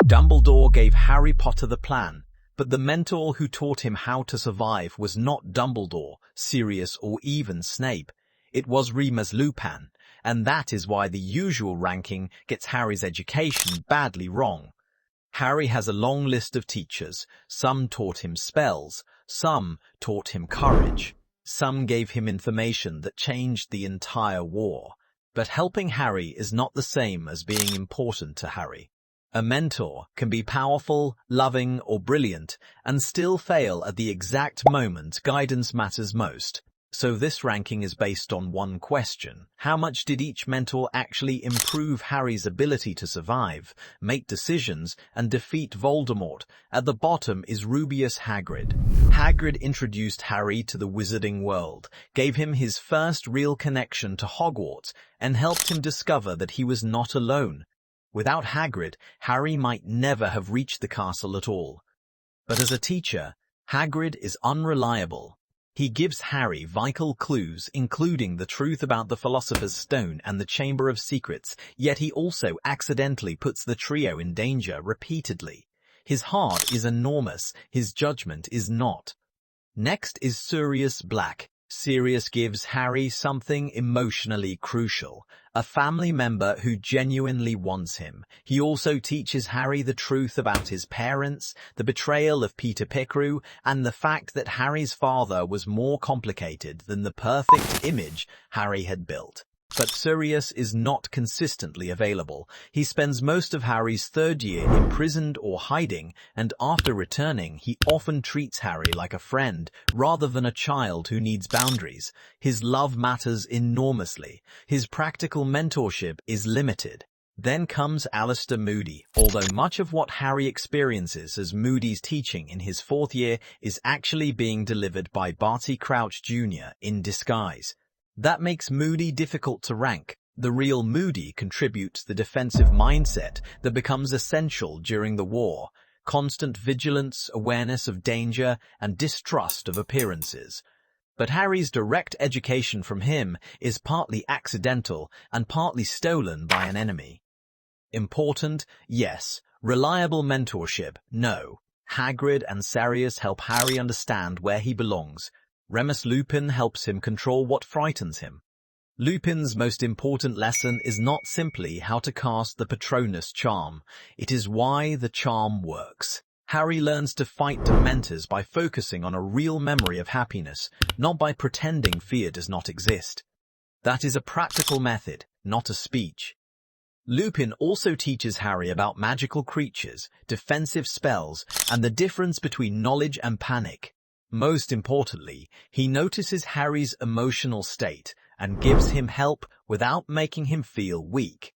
Dumbledore gave Harry Potter the plan, but the mentor who taught him how to survive was not Dumbledore, Sirius, or even Snape. It was Remus Lupin, and that is why the usual ranking gets Harry's education badly wrong. Harry has a long list of teachers. Some taught him spells, some taught him courage, some gave him information that changed the entire war. But helping Harry is not the same as being important to Harry. A mentor can be powerful, loving, or brilliant, and still fail at the exact moment guidance matters most. So this ranking is based on one question: how much did each mentor actually improve Harry's ability to survive, make decisions, and defeat Voldemort? At the bottom is Rubeus Hagrid. Hagrid introduced Harry to the wizarding world, gave him his first real connection to Hogwarts, and helped him discover that he was not alone. Without Hagrid, Harry might never have reached the castle at all. But as a teacher, Hagrid is unreliable. He gives Harry vital clues, including the truth about the Philosopher's Stone and the Chamber of Secrets, yet he also accidentally puts the trio in danger repeatedly. His heart is enormous, his judgment is not. Next is Sirius Black. Sirius gives Harry something emotionally crucial, a family member who genuinely wants him. He also teaches Harry the truth about his parents, the betrayal of Peter Pettigrew, and the fact that Harry's father was more complicated than the perfect image Harry had built. But Sirius is not consistently available. He spends most of Harry's third year imprisoned or hiding, and after returning, he often treats Harry like a friend rather than a child who needs boundaries. His love matters enormously. His practical mentorship is limited. Then comes Alastor Moody. Although much of what Harry experiences as Moody's teaching in his fourth year is actually being delivered by Barty Crouch Jr. in disguise. That makes Moody difficult to rank. The real Moody contributes the defensive mindset that becomes essential during the war: constant vigilance, awareness of danger, and distrust of appearances. But Harry's direct education from him is partly accidental and partly stolen by an enemy. Important? Yes. Reliable mentorship? No. Hagrid and Sirius help Harry understand where he belongs. Remus Lupin helps him control what frightens him. Lupin's most important lesson is not simply how to cast the Patronus charm. It is why the charm works. Harry learns to fight Dementors by focusing on a real memory of happiness, not by pretending fear does not exist. That is a practical method, not a speech. Lupin also teaches Harry about magical creatures, defensive spells, and the difference between knowledge and panic. Most importantly, he notices Harry's emotional state and gives him help without making him feel weak.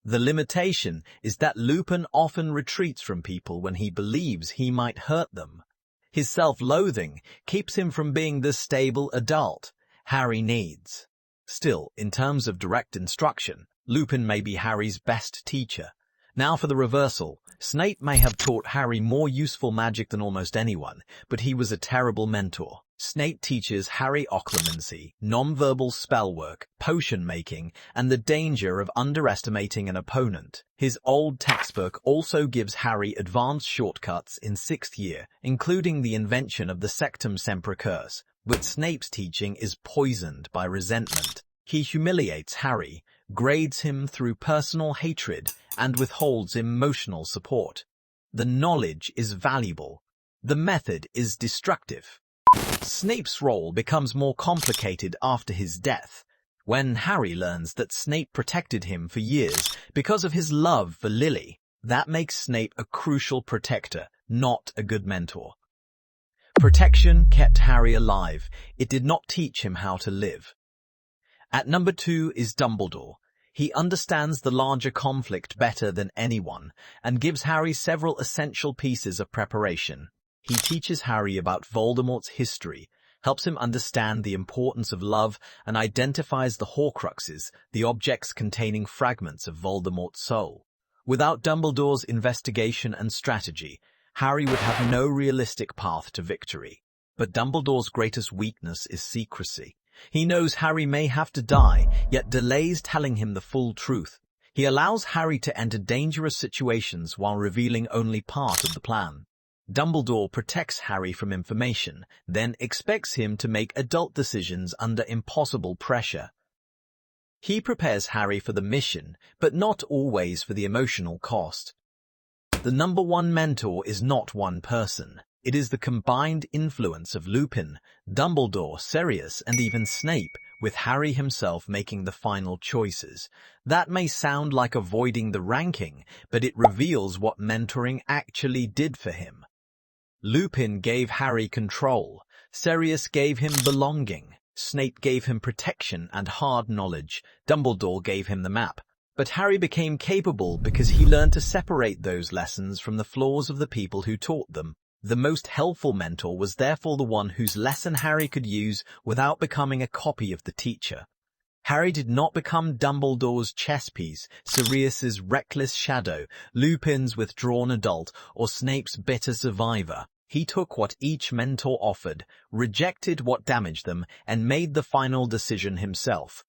The limitation is that Lupin often retreats from people when he believes he might hurt them. His self-loathing keeps him from being the stable adult Harry needs. Still, in terms of direct instruction, Lupin may be Harry's best teacher. Now for the reversal. Snape may have taught Harry more useful magic than almost anyone, but he was a terrible mentor. Snape teaches Harry occlumency, non-verbal spellwork, potion making, and the danger of underestimating an opponent. His old textbook also gives Harry advanced shortcuts in 6th year, including the invention of the Sectum Sempra curse, but Snape's teaching is poisoned by resentment. He humiliates Harry, grades him through personal hatred, and withholds emotional support. The knowledge is valuable. The method is destructive. Snape's role becomes more complicated after his death, when Harry learns that Snape protected him for years because of his love for Lily. That makes Snape a crucial protector, not a good mentor. Protection kept Harry alive. It did not teach him how to live. At number 2 is Dumbledore. He understands the larger conflict better than anyone and gives Harry several essential pieces of preparation. He teaches Harry about Voldemort's history, helps him understand the importance of love, and identifies the Horcruxes, the objects containing fragments of Voldemort's soul. Without Dumbledore's investigation and strategy, Harry would have no realistic path to victory. But Dumbledore's greatest weakness is secrecy. He knows Harry may have to die, yet delays telling him the full truth. He allows Harry to enter dangerous situations while revealing only part of the plan. Dumbledore protects Harry from information, then expects him to make adult decisions under impossible pressure. He prepares Harry for the mission, but not always for the emotional cost. The number one mentor is not one person. It is the combined influence of Lupin, Dumbledore, Sirius, and even Snape, with Harry himself making the final choices. That may sound like avoiding the ranking, but it reveals what mentoring actually did for him. Lupin gave Harry control. Sirius gave him belonging. Snape gave him protection and hard knowledge. Dumbledore gave him the map. But Harry became capable because he learned to separate those lessons from the flaws of the people who taught them. The most helpful mentor was therefore the one whose lesson Harry could use without becoming a copy of the teacher. Harry did not become Dumbledore's chess piece, Sirius's reckless shadow, Lupin's withdrawn adult, or Snape's bitter survivor. He took what each mentor offered, rejected what damaged them, and made the final decision himself.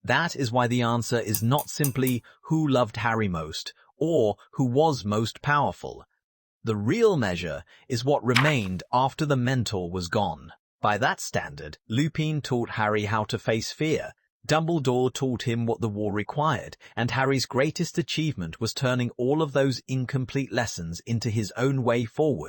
That is why the answer is not simply who loved Harry most, or who was most powerful. The real measure is what remained after the mentor was gone. By that standard, Lupin taught Harry how to face fear. Dumbledore taught him what the war required, and Harry's greatest achievement was turning all of those incomplete lessons into his own way forward.